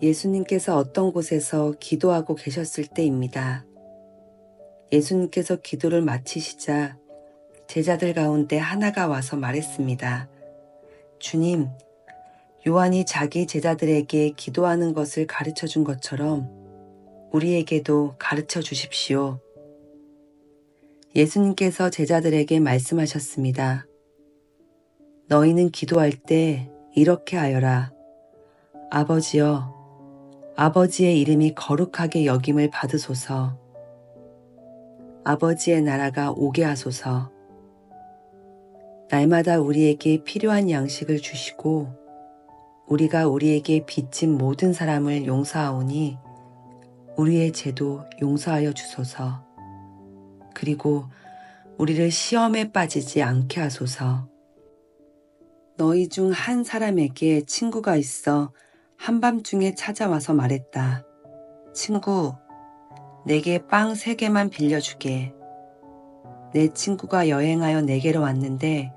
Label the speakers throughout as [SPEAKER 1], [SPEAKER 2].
[SPEAKER 1] 예수님께서 어떤 곳에서 기도하고 계셨을 때입니다. 예수님께서 기도를 마치시자 제자들 가운데 하나가 와서 말했습니다. 주님, 요한이 자기 제자들에게 기도하는 것을 가르쳐 준 것처럼 우리에게도 가르쳐 주십시오. 예수님께서 제자들에게 말씀하셨습니다. 너희는 기도할 때 이렇게 하여라. 아버지여, 아버지의 이름이 거룩하게 여김을 받으소서. 아버지의 나라가 오게 하소서. 날마다 우리에게 필요한 양식을 주시고 우리가 우리에게 빚진 모든 사람을 용서하오니 우리의 죄도 용서하여 주소서. 그리고 우리를 시험에 빠지지 않게 하소서. 너희 중 한 사람에게 친구가 있어 한밤중에 찾아와서 말했다. 친구, 내게 빵 3개만 빌려주게. 내 친구가 여행하여 내게로 왔는데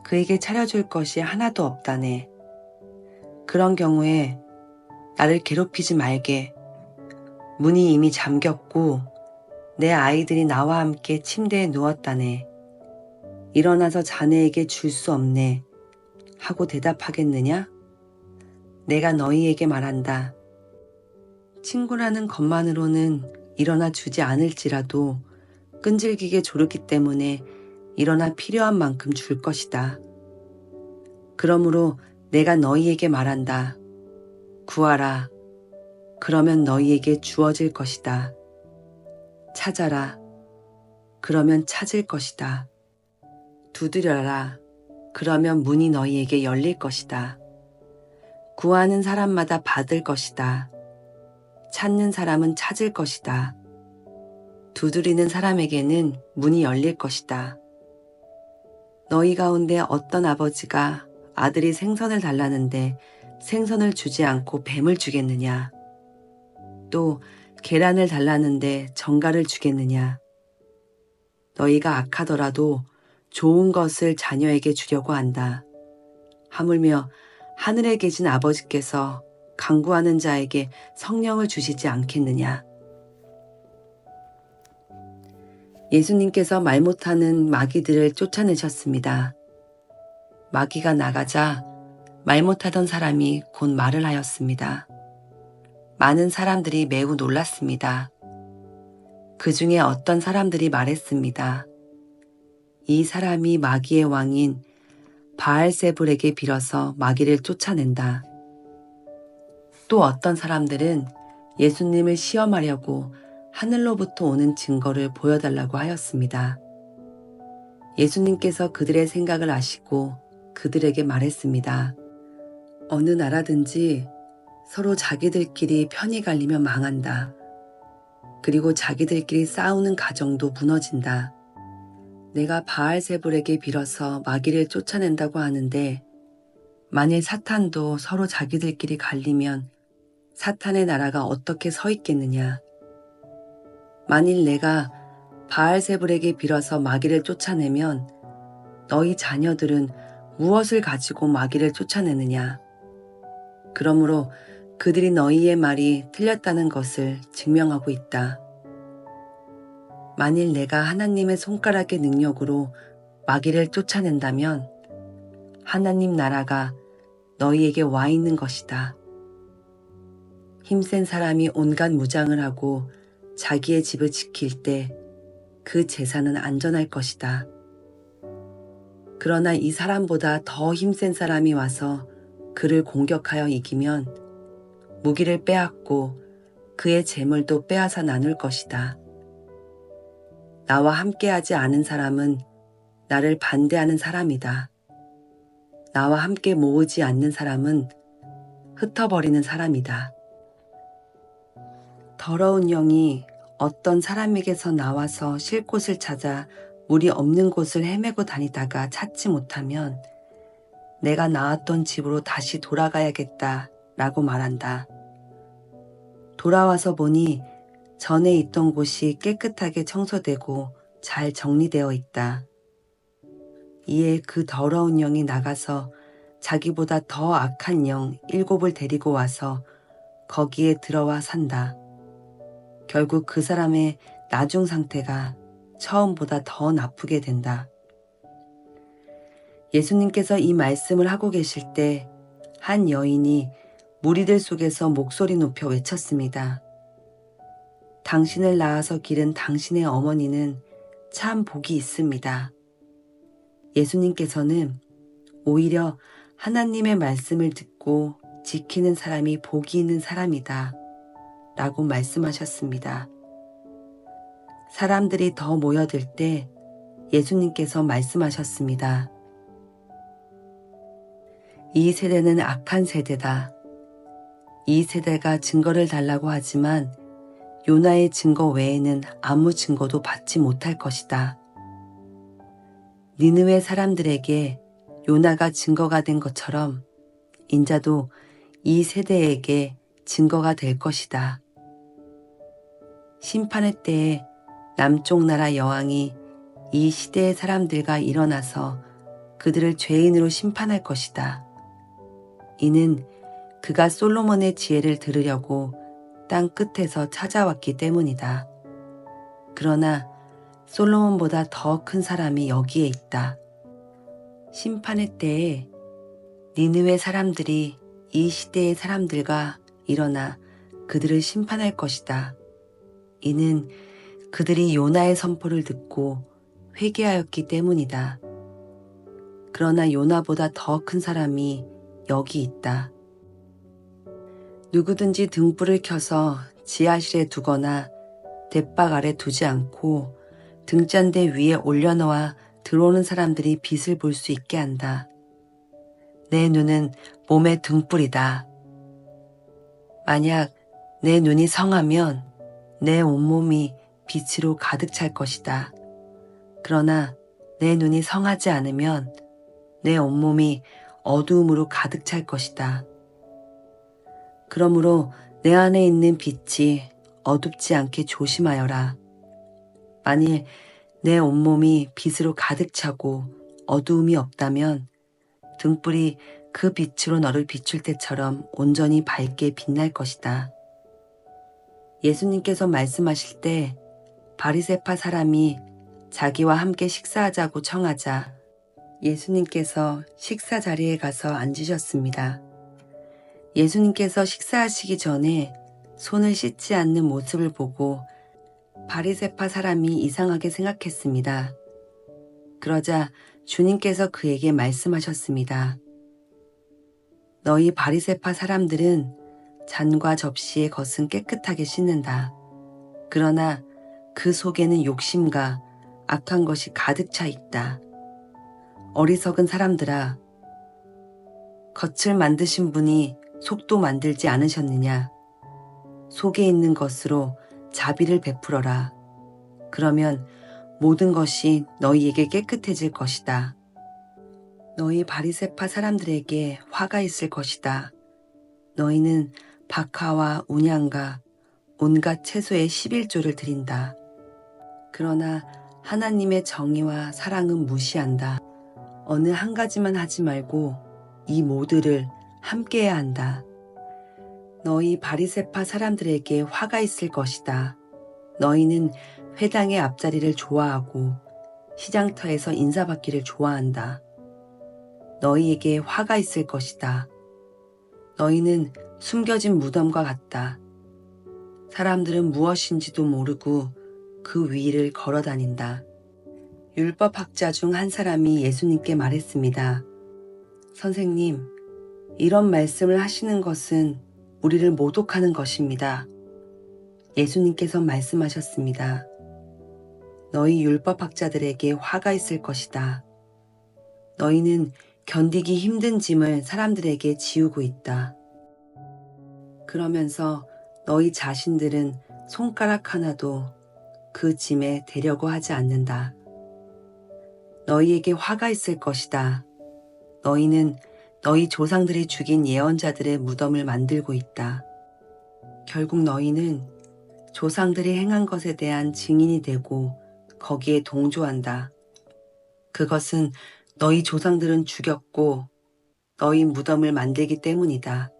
[SPEAKER 1] 그에게 차려줄 것이 하나도 없다네. 그런 경우에 나를 괴롭히지 말게. 문이 이미 잠겼고 내 아이들이 나와 함께 침대에 누웠다네. 일어나서 자네에게 줄 수 없네. 하고 대답하겠느냐? 내가 너희에게 말한다. 친구라는 것만으로는 일어나 주지 않을지라도 끈질기게 조르기 때문에 일어나 필요한 만큼 줄 것이다. 그러므로 내가 너희에게 말한다. 구하라. 그러면 너희에게 주어질 것이다. 찾아라. 그러면 찾을 것이다. 두드려라. 그러면 문이 너희에게 열릴 것이다. 구하는 사람마다 받을 것이다. 찾는 사람은 찾을 것이다. 두드리는 사람에게는 문이 열릴 것이다. 너희 가운데 어떤 아버지가 아들이 생선을 달라는데 생선을 주지 않고 뱀을 주겠느냐? 또 계란을 달라는데 정갈을 주겠느냐? 너희가 악하더라도 좋은 것을 자녀에게 주려고 한다. 하물며 하늘에 계신 아버지께서 간구하는 자에게 성령을 주시지 않겠느냐? 예수님께서 말 못하는 마귀들을 쫓아내셨습니다. 마귀가 나가자 말 못하던 사람이 곧 말을 하였습니다. 많은 사람들이 매우 놀랐습니다. 그 중에 어떤 사람들이 말했습니다. 이 사람이 마귀의 왕인 바알세불에게 빌어서 마귀를 쫓아낸다. 또 어떤 사람들은 예수님을 시험하려고 하늘로부터 오는 증거를 보여달라고 하였습니다. 예수님께서 그들의 생각을 아시고 그들에게 말했습니다. 어느 나라든지 서로 자기들끼리 편이 갈리면 망한다. 그리고 자기들끼리 싸우는 가정도 무너진다. 내가 바알세불에게 빌어서 마귀를 쫓아낸다고 하는데 만일 사탄도 서로 자기들끼리 갈리면 사탄의 나라가 어떻게 서 있겠느냐. 만일 내가 바알세불에게 빌어서 마귀를 쫓아내면 너희 자녀들은 무엇을 가지고 마귀를 쫓아내느냐. 그러므로 그들이 너희의 말이 틀렸다는 것을 증명하고 있다. 만일 내가 하나님의 손가락의 능력으로 마귀를 쫓아낸다면 하나님 나라가 너희에게 와 있는 것이다. 힘센 사람이 온갖 무장을 하고 자기의 집을 지킬 때 그 재산은 안전할 것이다. 그러나 이 사람보다 더 힘센 사람이 와서 그를 공격하여 이기면 무기를 빼앗고 그의 재물도 빼앗아 나눌 것이다. 나와 함께하지 않은 사람은 나를 반대하는 사람이다. 나와 함께 모으지 않는 사람은 흩어버리는 사람이다. 더러운 영이 어떤 사람에게서 나와서 쉴 곳을 찾아 물이 없는 곳을 헤매고 다니다가 찾지 못하면 내가 나왔던 집으로 다시 돌아가야겠다 라고 말한다. 돌아와서 보니 전에 있던 곳이 깨끗하게 청소되고 잘 정리되어 있다. 이에 그 더러운 영이 나가서 자기보다 더 악한 영 7을 데리고 와서 거기에 들어와 산다. 결국 그 사람의 나중 상태가 처음보다 더 나쁘게 된다. 예수님께서 이 말씀을 하고 계실 때 한 여인이 무리들 속에서 목소리 높여 외쳤습니다. 당신을 낳아서 기른 당신의 어머니는 참 복이 있습니다. 예수님께서는 오히려 하나님의 말씀을 듣고 지키는 사람이 복이 있는 사람이다 라고 말씀하셨습니다. 사람들이 더 모여들 때 예수님께서 말씀하셨습니다. 이 세대는 악한 세대다. 이 세대가 증거를 달라고 하지만 요나의 증거 외에는 아무 증거도 받지 못할 것이다. 니느웨 사람들에게 요나가 증거가 된 것처럼 인자도 이 세대에게 증거가 될 것이다. 심판의 때에 남쪽 나라 여왕이 이 시대의 사람들과 일어나서 그들을 죄인으로 심판할 것이다. 이는 그가 솔로몬의 지혜를 들으려고 땅 끝에서 찾아왔기 때문이다. 그러나 솔로몬보다 더 큰 사람이 여기에 있다. 심판의 때에 니느웨 사람들이 이 시대의 사람들과 일어나 그들을 심판할 것이다. 이는 그들이 요나의 선포를 듣고 회개하였기 때문이다. 그러나 요나보다 더 큰 사람이 여기 있다. 누구든지 등불을 켜서 지하실에 두거나 돛박 아래 두지 않고 등잔대 위에 올려놓아 들어오는 사람들이 빛을 볼 수 있게 한다. 내 눈은 몸의 등불이다. 만약 내 눈이 성하면 내 온몸이 빛으로 가득 찰 것이다. 그러나 내 눈이 성하지 않으면 내 온몸이 어두움으로 가득 찰 것이다. 그러므로 내 안에 있는 빛이 어둡지 않게 조심하여라. 만일 내 온몸이 빛으로 가득 차고 어두움이 없다면 등불이 그 빛으로 너를 비출 때처럼 온전히 밝게 빛날 것이다. 예수님께서 말씀하실 때 바리새파 사람이 자기와 함께 식사하자고 청하자 예수님께서 식사 자리에 가서 앉으셨습니다. 예수님께서 식사하시기 전에 손을 씻지 않는 모습을 보고 바리새파 사람이 이상하게 생각했습니다. 그러자 주님께서 그에게 말씀하셨습니다. 너희 바리새파 사람들은 잔과 접시의 겉은 깨끗하게 씻는다. 그러나 그 속에는 욕심과 악한 것이 가득 차 있다. 어리석은 사람들아, 겉을 만드신 분이 속도 만들지 않으셨느냐? 속에 있는 것으로 자비를 베풀어라. 그러면 모든 것이 너희에게 깨끗해질 것이다. 너희 바리새파 사람들에게 화가 있을 것이다. 너희는 박하와 운양과 온갖 채소의 11조를 드린다. 그러나 하나님의 정의와 사랑은 무시한다. 어느 한 가지만 하지 말고 이 모두를 함께해야 한다. 너희 바리새파 사람들에게 화가 있을 것이다. 너희는 회당의 앞자리를 좋아하고 시장터에서 인사받기를 좋아한다. 너희에게 화가 있을 것이다. 너희는 숨겨진 무덤과 같다. 사람들은 무엇인지도 모르고 그 위를 걸어 다닌다. 율법학자 중 한 사람이 예수님께 말했습니다. 선생님, 이런 말씀을 하시는 것은 우리를 모독하는 것입니다. 예수님께서 말씀하셨습니다. 너희 율법학자들에게 화가 있을 것이다. 너희는 견디기 힘든 짐을 사람들에게 지우고 있다. 그러면서 너희 자신들은 손가락 하나도 그 짐에 대려고 하지 않는다. 너희에게 화가 있을 것이다. 너희는 너희 조상들이 죽인 예언자들의 무덤을 만들고 있다. 결국 너희는 조상들이 행한 것에 대한 증인이 되고 거기에 동조한다. 그것은 너희 조상들은 죽였고 너희 무덤을 만들기 때문이다.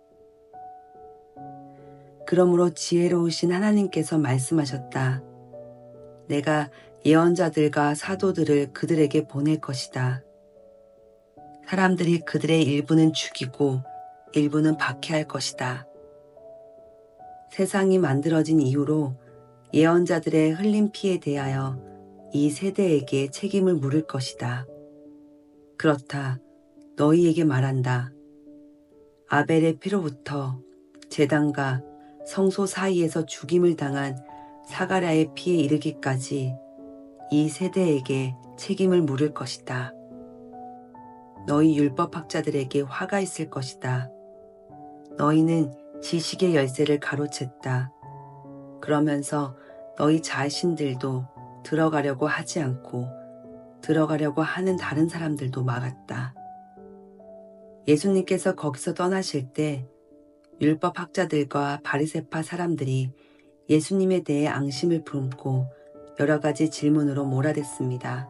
[SPEAKER 1] 그러므로 지혜로우신 하나님께서 말씀하셨다. 내가 예언자들과 사도들을 그들에게 보낼 것이다. 사람들이 그들의 일부는 죽이고 일부는 박해할 것이다. 세상이 만들어진 이후로 예언자들의 흘린 피에 대하여 이 세대에게 책임을 물을 것이다. 그렇다. 너희에게 말한다. 아벨의 피로부터 제단과 성소 사이에서 죽임을 당한 사가랴의 피에 이르기까지 이 세대에게 책임을 물을 것이다. 너희 율법학자들에게 화가 있을 것이다. 너희는 지식의 열쇠를 가로챘다. 그러면서 너희 자신들도 들어가려고 하지 않고 들어가려고 하는 다른 사람들도 막았다. 예수님께서 거기서 떠나실 때 율법학자들과 바리새파 사람들이 예수님에 대해 앙심을 품고 여러 가지 질문으로 몰아댔습니다.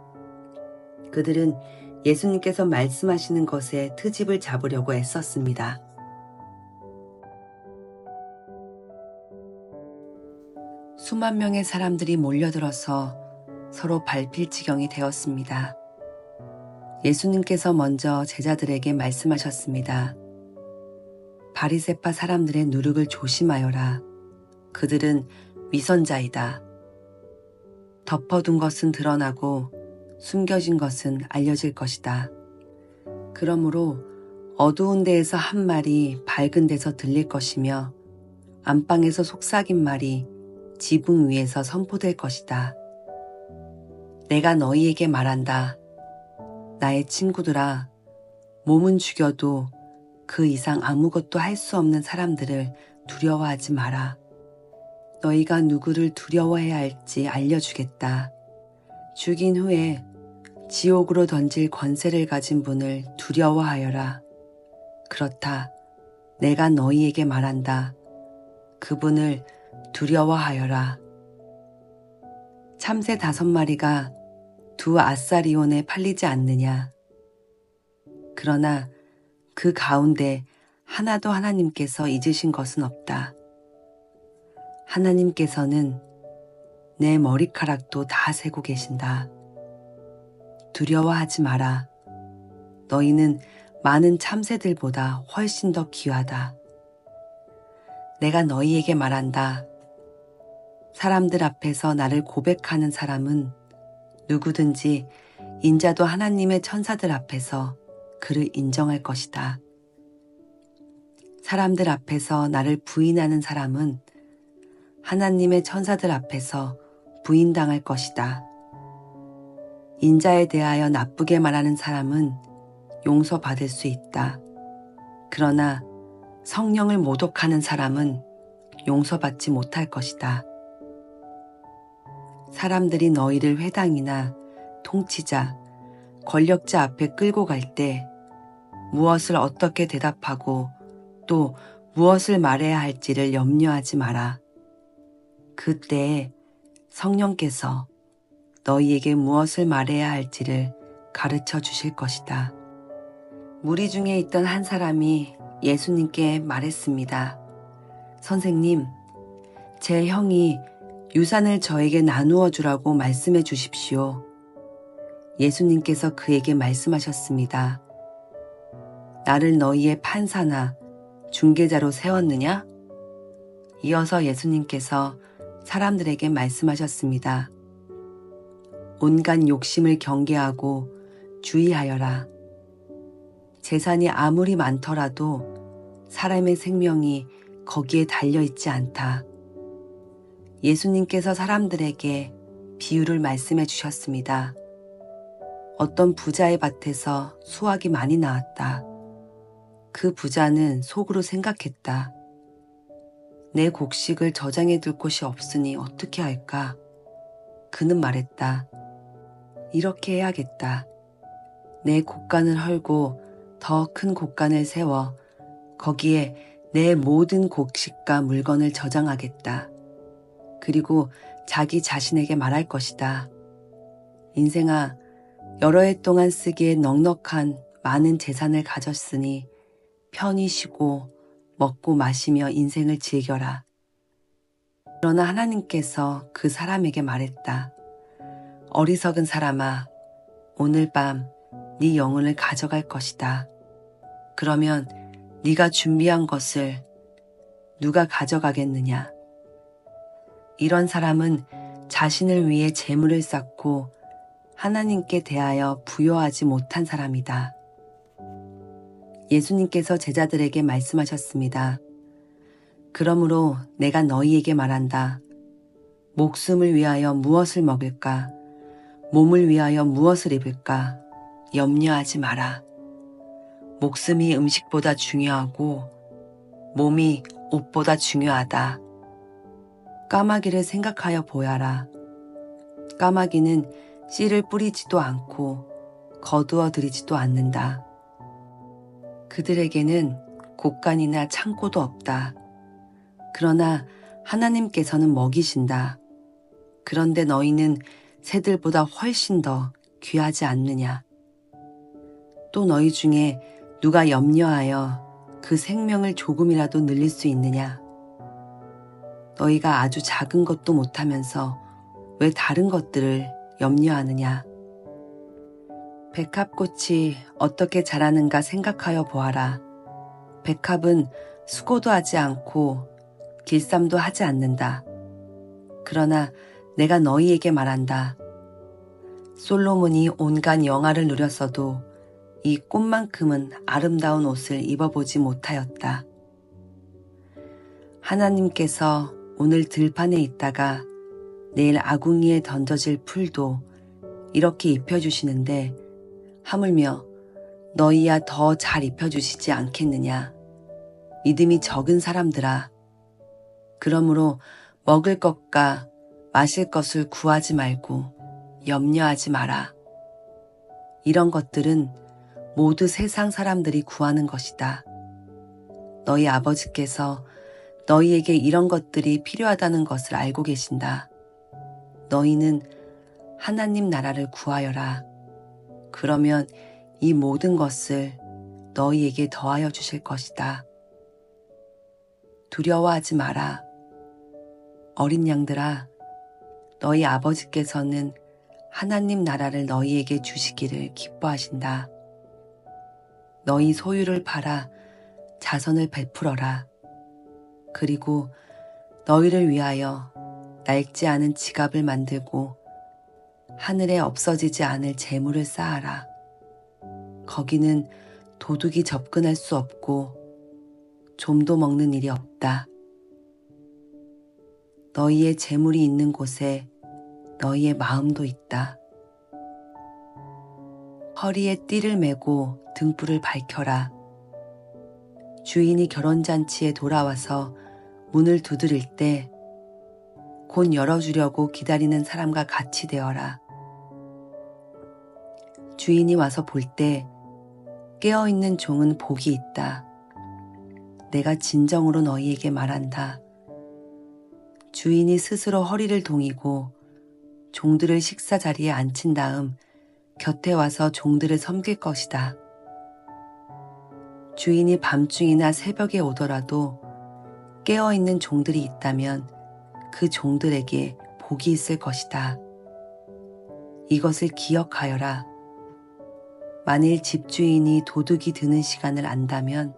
[SPEAKER 1] 그들은 예수님께서 말씀하시는 것에 트집을 잡으려고 애썼습니다. 수만 명의 사람들이 몰려들어서 서로 밟힐 지경이 되었습니다. 예수님께서 먼저 제자들에게 말씀하셨습니다. 바리새파 사람들의 누룩을 조심하여라. 그들은 위선자이다. 덮어둔 것은 드러나고 숨겨진 것은 알려질 것이다. 그러므로 어두운 데에서 한 말이 밝은 데서 들릴 것이며 안방에서 속삭인 말이 지붕 위에서 선포될 것이다. 내가 너희에게 말한다. 나의 친구들아, 몸은 죽여도 그 이상 아무것도 할 수 없는 사람들을 두려워하지 마라. 너희가 누구를 두려워해야 할지 알려주겠다. 죽인 후에 지옥으로 던질 권세를 가진 분을 두려워하여라. 그렇다. 내가 너희에게 말한다. 그분을 두려워하여라. 참새 5마리가 2 아사리온에 팔리지 않느냐. 그러나 그 가운데 하나도 하나님께서 잊으신 것은 없다. 하나님께서는 내 머리카락도 다 세고 계신다. 두려워하지 마라. 너희는 많은 참새들보다 훨씬 더 귀하다. 내가 너희에게 말한다. 사람들 앞에서 나를 고백하는 사람은 누구든지 인자도 하나님의 천사들 앞에서 그를 인정할 것이다. 사람들 앞에서 나를 부인하는 사람은 하나님의 천사들 앞에서 부인당할 것이다. 인자에 대하여 나쁘게 말하는 사람은 용서받을 수 있다. 그러나 성령을 모독하는 사람은 용서받지 못할 것이다. 사람들이 너희를 회당이나 통치자, 권력자 앞에 끌고 갈 때 무엇을 어떻게 대답하고 또 무엇을 말해야 할지를 염려하지 마라. 그때에 성령께서 너희에게 무엇을 말해야 할지를 가르쳐 주실 것이다. 무리 중에 있던 한 사람이 예수님께 말했습니다. 선생님, 제 형이 유산을 저에게 나누어 주라고 말씀해 주십시오. 예수님께서 그에게 말씀하셨습니다. 나를 너희의 판사나 중개자로 세웠느냐? 이어서 예수님께서 사람들에게 말씀하셨습니다. 온갖 욕심을 경계하고 주의하여라. 재산이 아무리 많더라도 사람의 생명이 거기에 달려있지 않다. 예수님께서 사람들에게 비유를 말씀해 주셨습니다. 어떤 부자의 밭에서 수확이 많이 나왔다. 그 부자는 속으로 생각했다. 내 곡식을 저장해 둘 곳이 없으니 어떻게 할까? 그는 말했다. 이렇게 해야겠다. 내 곡간을 헐고 더 큰 곡간을 세워 거기에 내 모든 곡식과 물건을 저장하겠다. 그리고 자기 자신에게 말할 것이다. 인생아, 여러 해 동안 쓰기에 넉넉한 많은 재산을 가졌으니 편히 쉬고 먹고 마시며 인생을 즐겨라. 그러나 하나님께서 그 사람에게 말했다. 어리석은 사람아, 오늘 밤 네 영혼을 가져갈 것이다. 그러면 네가 준비한 것을 누가 가져가겠느냐? 이런 사람은 자신을 위해 재물을 쌓고 하나님께 대하여 부여하지 못한 사람이다. 예수님께서 제자들에게 말씀하셨습니다. 그러므로 내가 너희에게 말한다. 목숨을 위하여 무엇을 먹을까? 몸을 위하여 무엇을 입을까? 염려하지 마라. 목숨이 음식보다 중요하고 몸이 옷보다 중요하다. 까마귀를 생각하여 보아라. 까마귀는 씨를 뿌리지도 않고 거두어 들이지도 않는다. 그들에게는 곡간이나 창고도 없다. 그러나 하나님께서는 먹이신다. 그런데 너희는 새들보다 훨씬 더 귀하지 않느냐? 또 너희 중에 누가 염려하여 그 생명을 조금이라도 늘릴 수 있느냐? 너희가 아주 작은 것도 못하면서 왜 다른 것들을 염려하느냐? 백합꽃이 어떻게 자라는가 생각하여 보아라. 백합은 수고도 하지 않고 길쌈도 하지 않는다. 그러나 내가 너희에게 말한다. 솔로몬이 온갖 영화를 누렸어도 이 꽃만큼은 아름다운 옷을 입어보지 못하였다. 하나님께서 오늘 들판에 있다가 내일 아궁이에 던져질 풀도 이렇게 입혀주시는데 하물며 너희야 더 잘 입혀주시지 않겠느냐. 믿음이 적은 사람들아. 그러므로 먹을 것과 마실 것을 구하지 말고 염려하지 마라. 이런 것들은 모두 세상 사람들이 구하는 것이다. 너희 아버지께서 너희에게 이런 것들이 필요하다는 것을 알고 계신다. 너희는 하나님 나라를 구하여라. 그러면 이 모든 것을 너희에게 더하여 주실 것이다. 두려워하지 마라. 어린 양들아, 너희 아버지께서는 하나님 나라를 너희에게 주시기를 기뻐하신다. 너희 소유를 팔아 자선을 베풀어라. 그리고 너희를 위하여 낡지 않은 지갑을 만들고 하늘에 없어지지 않을 재물을 쌓아라. 거기는 도둑이 접근할 수 없고 좀도 먹는 일이 없다. 너희의 재물이 있는 곳에 너희의 마음도 있다. 허리에 띠를 메고 등불을 밝혀라. 주인이 결혼잔치에 돌아와서 문을 두드릴 때 곧 열어주려고 기다리는 사람과 같이 되어라. 주인이 와서 볼 때 깨어있는 종은 복이 있다. 내가 진정으로 너희에게 말한다. 주인이 스스로 허리를 동이고 종들을 식사 자리에 앉힌 다음 곁에 와서 종들을 섬길 것이다. 주인이 밤중이나 새벽에 오더라도 깨어있는 종들이 있다면 그 종들에게 복이 있을 것이다. 이것을 기억하여라. 만일 집주인이 도둑이 드는 시간을 안다면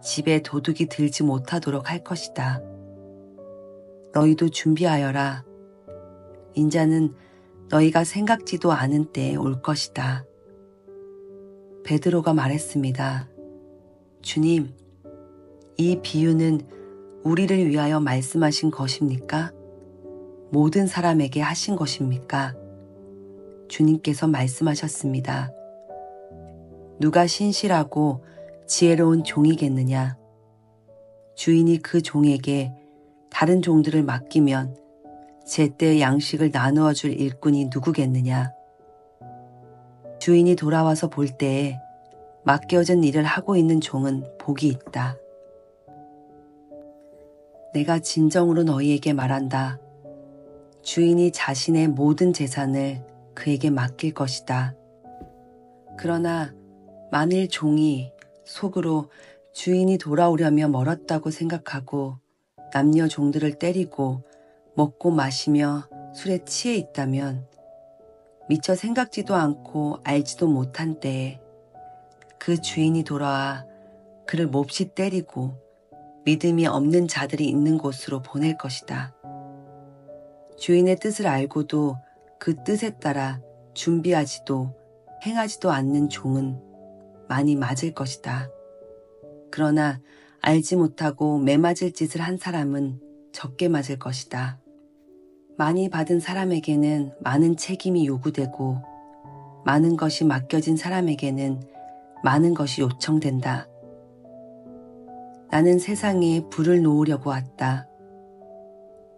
[SPEAKER 1] 집에 도둑이 들지 못하도록 할 것이다. 너희도 준비하여라. 인자는 너희가 생각지도 않은 때에 올 것이다. 베드로가 말했습니다. 주님, 이 비유는 우리를 위하여 말씀하신 것입니까? 모든 사람에게 하신 것입니까? 주님께서 말씀하셨습니다. 누가 신실하고 지혜로운 종이겠느냐? 주인이 그 종에게 다른 종들을 맡기면 제때 양식을 나누어 줄 일꾼이 누구겠느냐? 주인이 돌아와서 볼 때에 맡겨진 일을 하고 있는 종은 복이 있다. 내가 진정으로 너희에게 말한다. 주인이 자신의 모든 재산을 그에게 맡길 것이다. 그러나 만일 종이 속으로 주인이 돌아오려며 멀었다고 생각하고 남녀 종들을 때리고 먹고 마시며 술에 취해 있다면 미처 생각지도 않고 알지도 못한 때에 그 주인이 돌아와 그를 몹시 때리고 믿음이 없는 자들이 있는 곳으로 보낼 것이다. 주인의 뜻을 알고도 그 뜻에 따라 준비하지도 행하지도 않는 종은 많이 맞을 것이다. 그러나 알지 못하고 매맞을 짓을 한 사람은 적게 맞을 것이다. 많이 받은 사람에게는 많은 책임이 요구되고 많은 것이 맡겨진 사람에게는 많은 것이 요청된다. 나는 세상에 불을 놓으려고 왔다.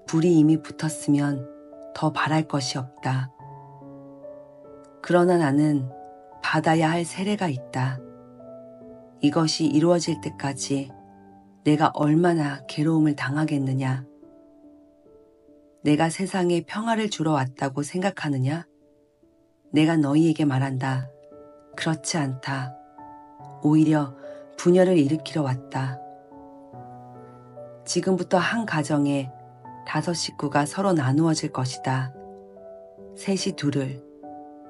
[SPEAKER 1] 불이 이미 붙었으면 더 바랄 것이 없다. 그러나 나는 받아야 할 세례가 있다. 이것이 이루어질 때까지 내가 얼마나 괴로움을 당하겠느냐. 내가 세상에 평화를 주러 왔다고 생각하느냐? 내가 너희에게 말한다. 그렇지 않다. 오히려 분열을 일으키러 왔다. 지금부터 한 가정에 5 식구가 서로 나누어질 것이다. 셋이 둘을,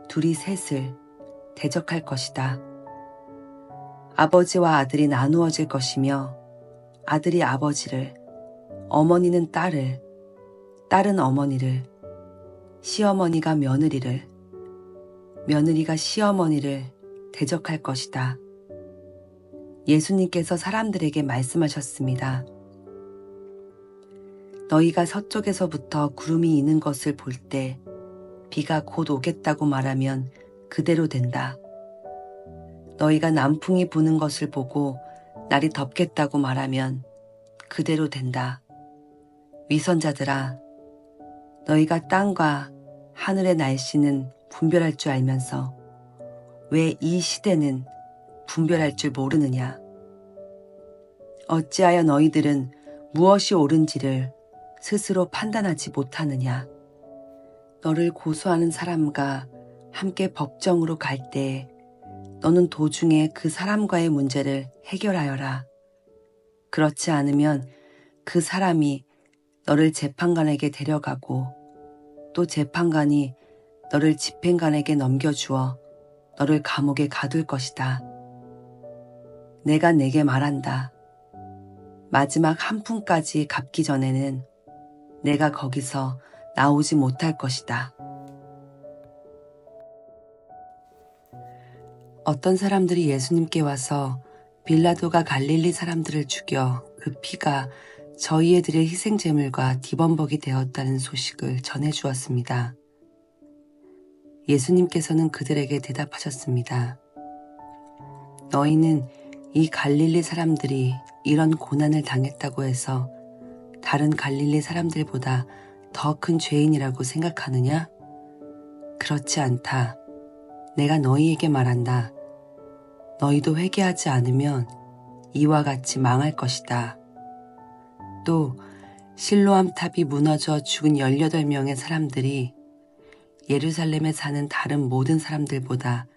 [SPEAKER 1] 둘이 셋을 대적할 것이다. 아버지와 아들이 나누어질 것이며 아들이 아버지를, 어머니는 딸을, 딸은 어머니를, 시어머니가 며느리를, 며느리가 시어머니를 대적할 것이다. 예수님께서 사람들에게 말씀하셨습니다. 너희가 서쪽에서부터 구름이 이는 것을 볼 때 비가 곧 오겠다고 말하면 그대로 된다. 너희가 남풍이 부는 것을 보고 날이 덥겠다고 말하면 그대로 된다. 위선자들아, 너희가 땅과 하늘의 날씨는 분별할 줄 알면서 왜 이 시대는 분별할 줄 모르느냐? 어찌하여 너희들은 무엇이 옳은지를 스스로 판단하지 못하느냐? 너를 고소하는 사람과 함께 법정으로 갈 때에 너는 도중에 그 사람과의 문제를 해결하여라. 그렇지 않으면 그 사람이 너를 재판관에게 데려가고 또 재판관이 너를 집행관에게 넘겨주어 너를 감옥에 가둘 것이다. 내가 네게 말한다. 마지막 한 푼까지 갚기 전에는 내가 거기서 나오지 못할 것이다. 어떤 사람들이 예수님께 와서 빌라도가 갈릴리 사람들을 죽여 그 피가 저희에 드릴 희생제물과 디범벅이 되었다는 소식을 전해주었습니다. 예수님께서는 그들에게 대답하셨습니다. 너희는 이 갈릴리 사람들이 이런 고난을 당했다고 해서 다른 갈릴리 사람들보다 더 큰 죄인이라고 생각하느냐? 그렇지 않다. 내가 너희에게 말한다. 너희도 회개하지 않으면 이와 같이 망할 것이다. 또 실로암 탑이 무너져 죽은 18명의 사람들이 예루살렘에 사는 다른 모든 사람들보다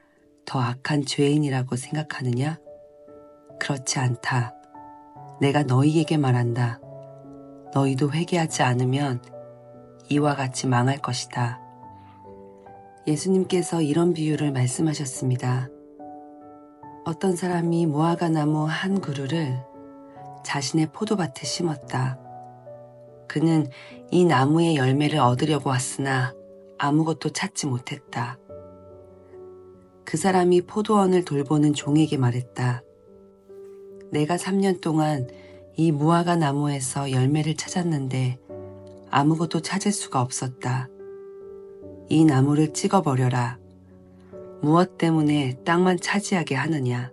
[SPEAKER 1] 더 악한 죄인이라고 생각하느냐? 그렇지 않다. 내가 너희에게 말한다. 너희도 회개하지 않으면 이와 같이 망할 것이다. 예수님께서 이런 비유를 말씀하셨습니다. 어떤 사람이 무화과 나무 한 그루를 자신의 포도밭에 심었다. 그는 이 나무의 열매를 얻으려고 왔으나 아무것도 찾지 못했다. 그 사람이 포도원을 돌보는 종에게 말했다. 내가 3년 동안 이 무화과 나무에서 열매를 찾았는데 아무것도 찾을 수가 없었다. 이 나무를 찍어버려라. 무엇 때문에 땅만 차지하게 하느냐?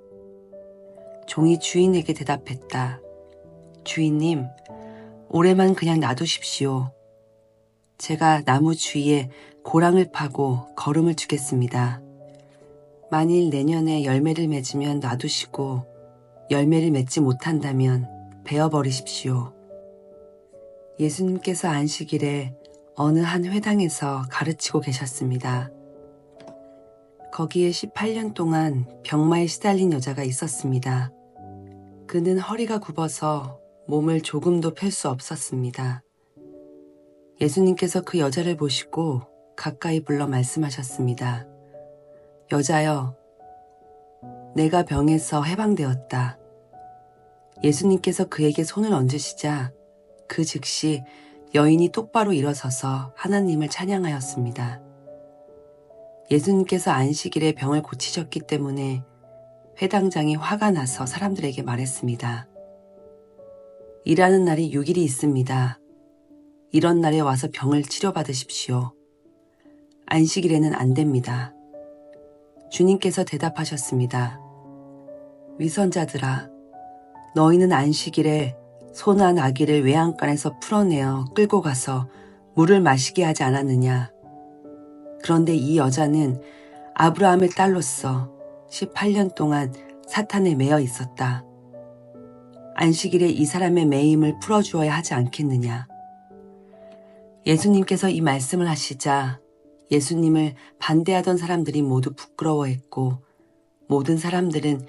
[SPEAKER 1] 종이 주인에게 대답했다. 주인님, 올해만 그냥 놔두십시오. 제가 나무 주위에 고랑을 파고 거름을 주겠습니다. 만일 내년에 열매를 맺으면 놔두시고 열매를 맺지 못한다면 베어버리십시오. 예수님께서 안식일에 어느 한 회당에서 가르치고 계셨습니다. 거기에 18년 동안 병마에 시달린 여자가 있었습니다. 그는 허리가 굽어서 몸을 조금도 펼 수 없었습니다. 예수님께서 그 여자를 보시고 가까이 불러 말씀하셨습니다. 여자여, 내가 병에서 해방되었다. 예수님께서 그에게 손을 얹으시자 그 즉시 여인이 똑바로 일어서서 하나님을 찬양하였습니다. 예수님께서 안식일에 병을 고치셨기 때문에 회당장이 화가 나서 사람들에게 말했습니다. 일하는 날이 6일이 있습니다. 이런 날에 와서 병을 치료받으십시오. 안식일에는 안 됩니다. 주님께서 대답하셨습니다. 위선자들아, 너희는 안식일에 소나 나귀를 외양간에서 풀어내어 끌고 가서 물을 마시게 하지 않았느냐. 그런데 이 여자는 아브라함의 딸로서 18년 동안 사탄에 매여 있었다. 안식일에 이 사람의 매임을 풀어주어야 하지 않겠느냐. 예수님께서 이 말씀을 하시자 예수님을 반대하던 사람들이 모두 부끄러워했고 모든 사람들은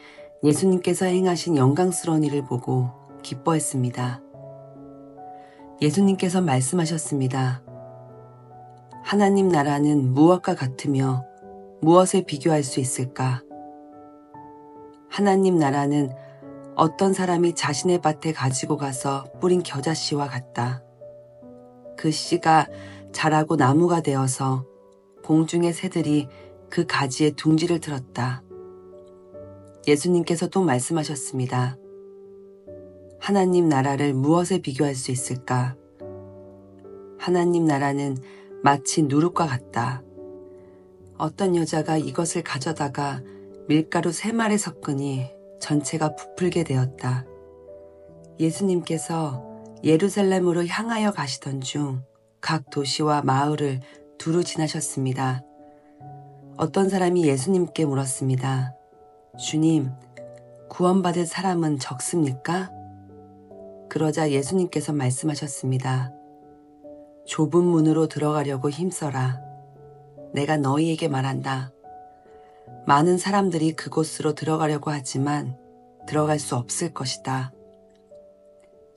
[SPEAKER 1] 예수님께서 행하신 영광스러운 일을 보고 기뻐했습니다. 예수님께서 말씀하셨습니다. 하나님 나라는 무엇과 같으며 무엇에 비교할 수 있을까? 하나님 나라는 어떤 사람이 자신의 밭에 가지고 가서 뿌린 겨자씨와 같다. 그 씨가 자라고 나무가 되어서 공중의 새들이 그 가지에 둥지를 틀었다. 예수님께서 또 말씀하셨습니다. 하나님 나라를 무엇에 비교할 수 있을까? 하나님 나라는 마치 누룩과 같다. 어떤 여자가 이것을 가져다가 밀가루 3말에 섞으니 전체가 부풀게 되었다. 예수님께서 예루살렘으로 향하여 가시던 중 각 도시와 마을을 두루 지나셨습니다. 어떤 사람이 예수님께 물었습니다. 주님, 구원받을 사람은 적습니까? 그러자 예수님께서 말씀하셨습니다. 좁은 문으로 들어가려고 힘써라. 내가 너희에게 말한다. 많은 사람들이 그곳으로 들어가려고 하지만 들어갈 수 없을 것이다.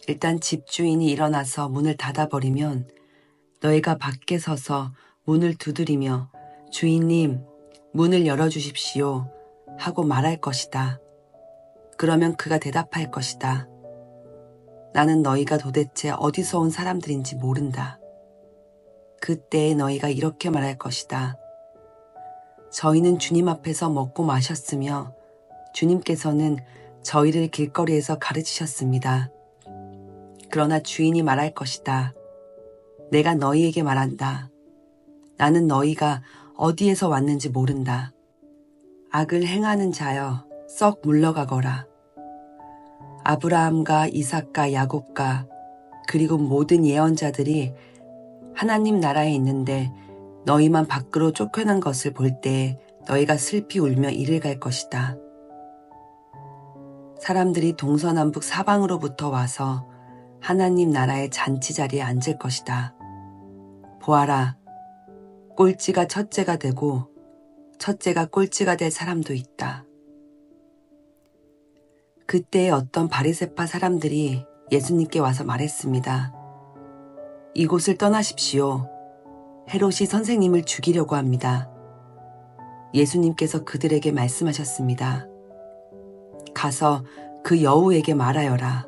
[SPEAKER 1] 일단 집주인이 일어나서 문을 닫아버리면 너희가 밖에 서서 문을 두드리며 주인님, 문을 열어주십시오 하고 말할 것이다. 그러면 그가 대답할 것이다. 나는 너희가 도대체 어디서 온 사람들인지 모른다. 그때에 너희가 이렇게 말할 것이다. 저희는 주님 앞에서 먹고 마셨으며 주님께서는 저희를 길거리에서 가르치셨습니다. 그러나 주인이 말할 것이다. 내가 너희에게 말한다. 나는 너희가 어디에서 왔는지 모른다. 악을 행하는 자여 썩 물러가거라. 아브라함과 이삭과 야곱과 그리고 모든 예언자들이 하나님 나라에 있는데 너희만 밖으로 쫓겨난 것을 볼 때에 너희가 슬피 울며 이를 갈 것이다. 사람들이 동서남북 사방으로부터 와서 하나님 나라의 잔치 자리에 앉을 것이다. 보아라, 꼴찌가 첫째가 되고 첫째가 꼴찌가 될 사람도 있다. 그때에 어떤 바리새파 사람들이 예수님께 와서 말했습니다. 이곳을 떠나십시오. 헤롯이 선생님을 죽이려고 합니다. 예수님께서 그들에게 말씀하셨습니다. 가서 그 여우에게 말하여라.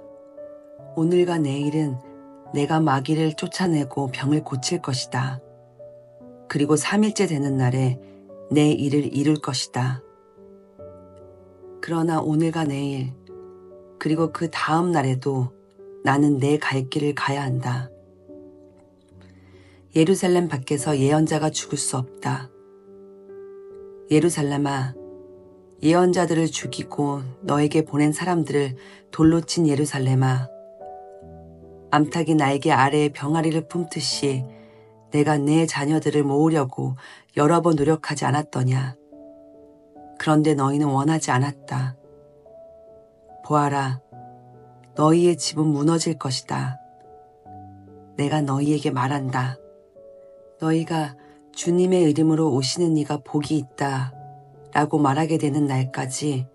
[SPEAKER 1] 오늘과 내일은 내가 마귀를 쫓아내고 병을 고칠 것이다. 그리고 3일째 되는 날에 내 일을 이룰 것이다. 그러나 오늘과 내일 그리고 그 다음 날에도 나는 내 갈 길을 가야 한다. 예루살렘 밖에서 예언자가 죽을 수 없다. 예루살렘아, 예언자들을 죽이고 너에게 보낸 사람들을 돌로 친 예루살렘아, 암탉이 날개 아래에 병아리를 품듯이 내가 내 자녀들을 모으려고 여러 번 노력하지 않았더냐. 그런데 너희는 원하지 않았다. 보아라, 너희의 집은 무너질 것이다. 내가 너희에게 말한다. 너희가 주님의 이름으로 오시는 이가 복이 있다 라고 말하게 되는 날까지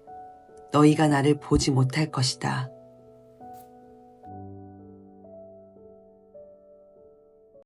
[SPEAKER 1] 너희가 나를 보지 못할 것이다.